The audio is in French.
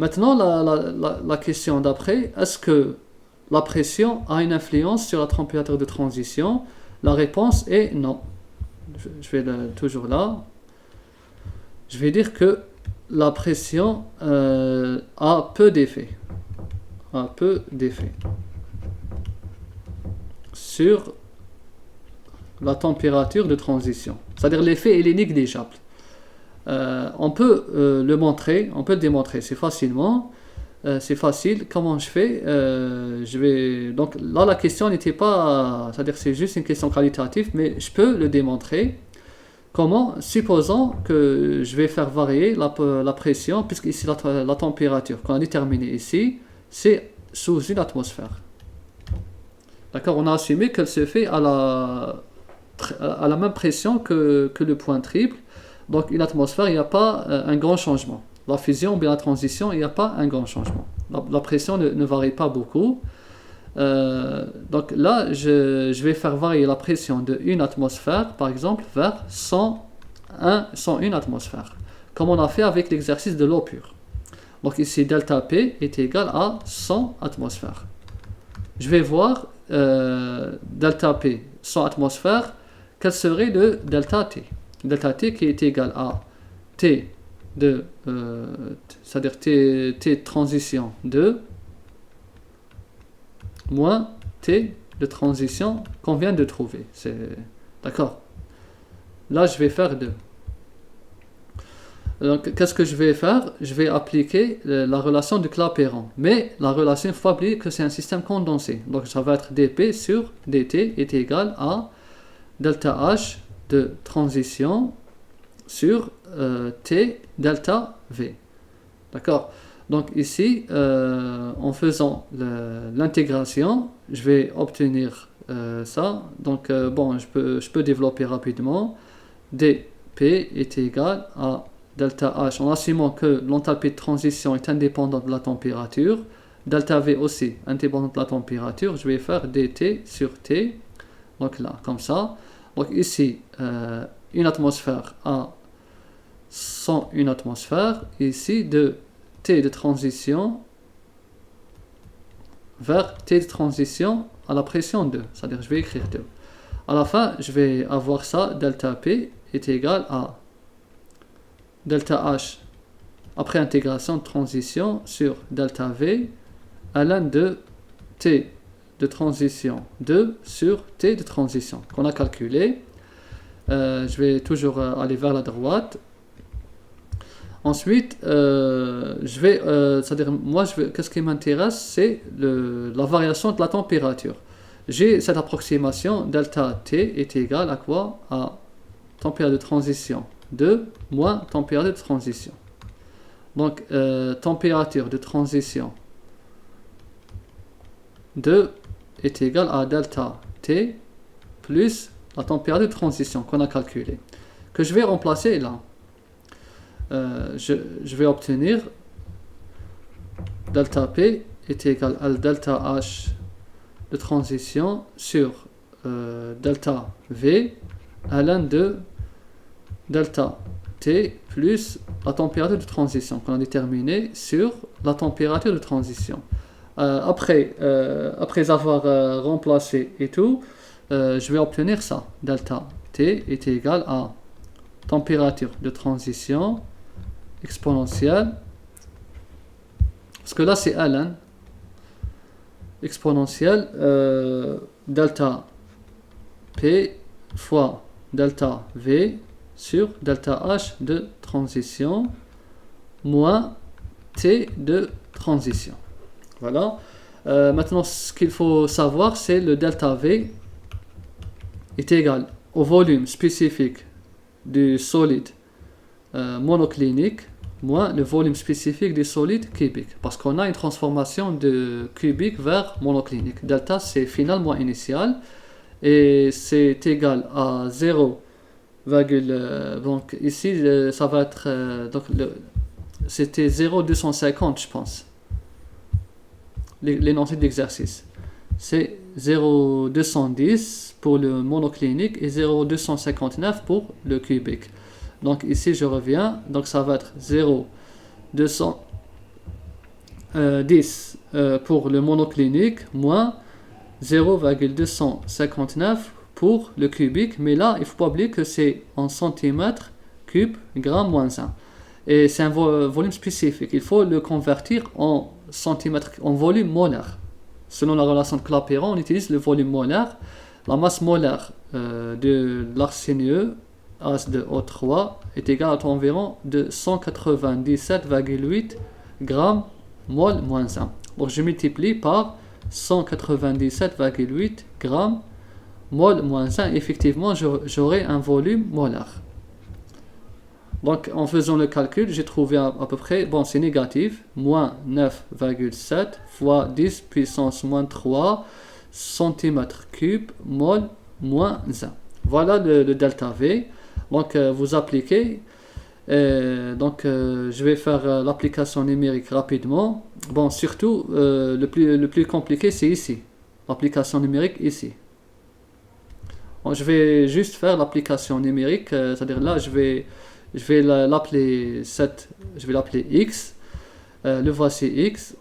Maintenant, la question d'après, est-ce que la pression a une influence sur la température de transition? La réponse est non. Je vais toujours là. Je vais dire que la pression a peu d'effet. Sur la température de transition. C'est-à-dire l'effet il est négligeable. On peut le montrer, on peut le démontrer, c'est facilement. C'est facile. Comment je fais? Donc là, la question n'était pas... C'est-à-dire c'est juste une question qualitative, mais je peux le démontrer. Comment? Supposons que je vais faire varier la pression, puisque ici la température qu'on a déterminée ici, c'est sous une atmosphère. D'accord? On a assumé qu'elle se fait à la même pression que le point triple. Donc une atmosphère, il n'y a pas un grand changement. La fusion ou bien la transition, il n'y a pas un grand changement. La pression ne varie pas beaucoup. Donc là, je vais faire varier la pression de une atmosphère, par exemple, vers 101 atmosphères, comme on a fait avec l'exercice de l'eau pure. Donc ici, delta P est égal à 100 atmosphères. Je vais voir delta P, 100 atmosphères, quel serait le delta T. Delta T qui est égal à T c'est-à-dire T de transition 2 moins T de transition qu'on vient de trouver. D'accord? Là, je vais faire 2. Donc, qu'est-ce que je vais faire? Je vais appliquer la relation de Clapeyron. Mais la relation, il ne faut pas oublier que c'est un système condensé. Donc, ça va être dP sur dt est égal à delta H de transition sur T delta V. D'accord? Donc ici, en faisant l'intégration, je vais obtenir ça. Donc bon, je peux développer rapidement. dP est égal à delta H, en assumant que l'enthalpie de transition est indépendante de la température. Delta V aussi indépendante de la température. Je vais faire dt sur T. Donc là, comme ça. Donc ici, une atmosphère à 101 atmosphères. Ici, de T de transition vers T de transition à la pression 2. C'est-à-dire, je vais écrire 2. À la fin, je vais avoir ça, delta P est égal à delta H après intégration de transition sur delta V ln de T de transition 2 sur T de transition qu'on a calculé. Je vais toujours aller vers la droite. Ensuite, c'est-à-dire moi, qu'est-ce qui m'intéresse, c'est la variation de la température. J'ai cette approximation, delta T est égal à quoi? À température de transition 2 moins température de transition. Donc, température de transition 2 est égal à delta T plus la température de transition qu'on a calculée, que je vais remplacer là. Je vais obtenir delta P est égal à delta H de transition sur delta V ln de delta T plus la température de transition qu'on a déterminée sur la température de transition. Après avoir remplacé et tout, je vais obtenir ça. Delta T est égal à température de transition exponentielle, parce que là c'est ln, exponentielle delta P fois delta V sur delta H de transition moins T de transition. Voilà. Maintenant, ce qu'il faut savoir, c'est le delta V est égal au volume spécifique du solide monoclinique moins le volume spécifique du solide cubique. Parce qu'on a une transformation de cubique vers monoclinique. Delta, c'est final moins initial. Et c'est égal à 0, donc ici, ça va être... c'était 0,250, je pense. L'énoncé d'exercice. C'est 0,210 pour le monoclinique et 0,259 pour le cubique. Donc ici je reviens, donc ça va être 0,200 10 pour le monoclinique, moins 0,259 pour le cubique. Mais là, il ne faut pas oublier que c'est en centimètres cubes, grammes moins 1. Et c'est un volume spécifique. Il faut le convertir en centimètres, en volume molaire. Selon la relation de Clapeyron, on utilise le volume molaire. La masse molaire de l'arsénieux As2O3 est égale à environ de 197,8 grammes mol moins 1. Donc je multiplie par 197,8 grammes mol moins 1. Effectivement, j'aurai un volume molaire. Donc en faisant le calcul, j'ai trouvé à peu près, bon c'est négatif, moins 9,7 fois 10 puissance moins 3 cm3 mol moins 1. Voilà le delta V. Donc vous appliquez. Je vais faire l'application numérique rapidement. Bon, surtout, le plus compliqué c'est ici. L'application numérique ici. Bon, je vais juste faire l'application numérique, c'est-à-dire là je vais l'appeler X, le voici X,